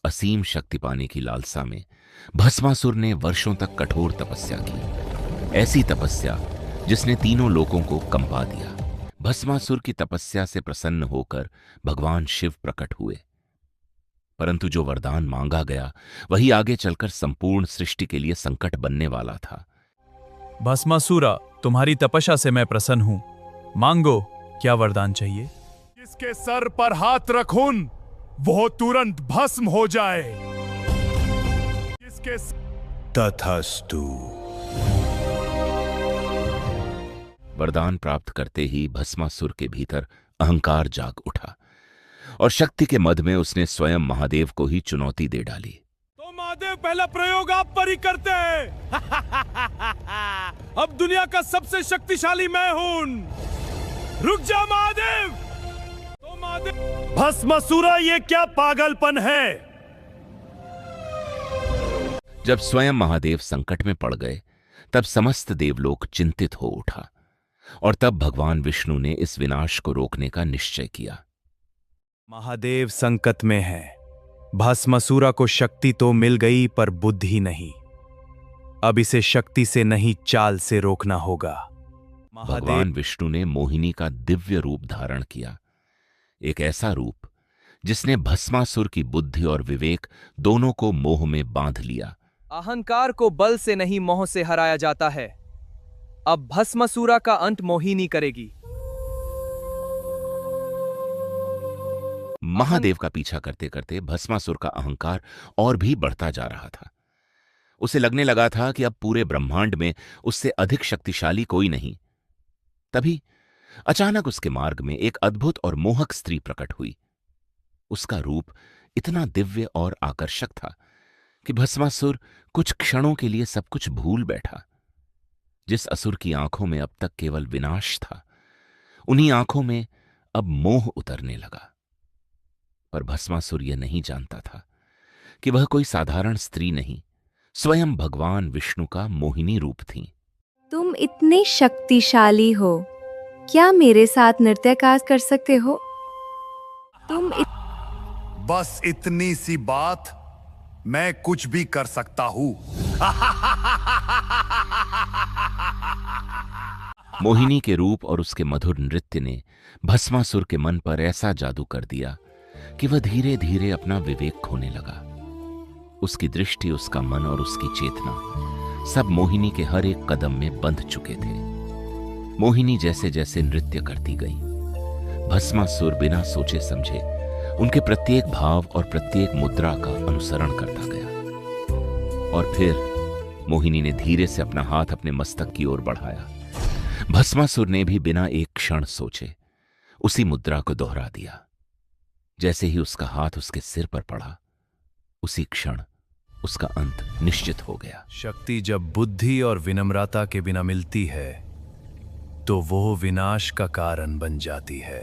असीम शक्ति पाने की लालसा में भस्मासुर ने वर्षों तक कठोर तपस्या की। ऐसी तपस्या जिसने तीनों लोकों को कंपा दिया। भस्मासुर की तपस्या से प्रसन्न होकर भगवान शिव प्रकट हुए, परंतु जो वरदान मांगा गया वही आगे चलकर संपूर्ण सृष्टि के लिए संकट बनने वाला था। भस्मासुरा, तुम्हारी तपस्या से मैं प्रसन्न हूं। मांगो, क्या वरदान चाहिए? जिसके सर पर हाथ रखूं वो तुरंत भस्म हो जाए। जिसके तथास्तु। वरदान प्राप्त करते ही भस्मासुर के भीतर अहंकार जाग उठा और शक्ति के मद में उसने स्वयं महादेव को ही चुनौती दे डाली। तो महादेव, पहला प्रयोग आप पर ही करते हैं। अब दुनिया का सबसे शक्तिशाली मैं हूं। रुक जा महादेव। तो महादेव, भस्मासुरा, ये क्या पागलपन है? जब स्वयं महादेव संकट में पड़ गए तब समस्त देवलोक चिंतित हो उठा और तब भगवान विष्णु ने इस विनाश को रोकने का निश्चय किया। महादेव संकट में है। भस्मासुरा को शक्ति तो मिल गई पर बुद्धि नहीं। अब इसे शक्ति से नहीं, चाल से रोकना होगा। भगवान विष्णु ने मोहिनी का दिव्य रूप धारण किया, एक ऐसा रूप जिसने भस्मासुर की बुद्धि और विवेक दोनों को मोह में बांध लिया। अहंकार को बल से नहीं, मोह से हराया जाता है। अब भस्मासुरा का अंत मोहिनी करेगी। महादेव का पीछा करते करते भस्मासुर का अहंकार और भी बढ़ता जा रहा था। उसे लगने लगा था कि अब पूरे ब्रह्मांड में उससे अधिक शक्तिशाली कोई नहीं। तभी अचानक उसके मार्ग में एक अद्भुत और मोहक स्त्री प्रकट हुई। उसका रूप इतना दिव्य और आकर्षक था कि भस्मासुर कुछ क्षणों के लिए सब कुछ भूल बैठा। जिस असुर की आंखों में अब तक केवल विनाश था, उन्हीं आंखों में अब मोह उतरने लगा। पर भस्मासुर यह नहीं जानता था कि वह कोई साधारण स्त्री नहीं, स्वयं भगवान विष्णु का मोहिनी रूप थी। तुम इतने शक्तिशाली हो, क्या मेरे साथ नृत्य कर सकते हो? बस इतनी सी बात, मैं कुछ भी कर सकता हूं। मोहिनी के रूप और उसके मधुर नृत्य ने भस्मासुर के मन पर ऐसा जादू कर दिया कि वह धीरे धीरे अपना विवेक खोने लगा। उसकी दृष्टि, उसका मन और उसकी चेतना सब मोहिनी के हर एक कदम में बंध चुके थे। मोहिनी जैसे जैसे नृत्य करती गई, भस्मासुर बिना सोचे समझे उनके प्रत्येक भाव और प्रत्येक मुद्रा का अनुसरण करता गया। और फिर मोहिनी ने धीरे से अपना हाथ अपने मस्तक की ओर बढ़ाया। भस्मासुर ने भी बिना एक क्षण सोचे उसी मुद्रा को दोहरा दिया। जैसे ही उसका हाथ उसके सिर पर पड़ा, उसी क्षण उसका अंत निश्चित हो गया। शक्ति जब बुद्धि और विनम्रता के बिना मिलती है तो वो विनाश का कारण बन जाती है।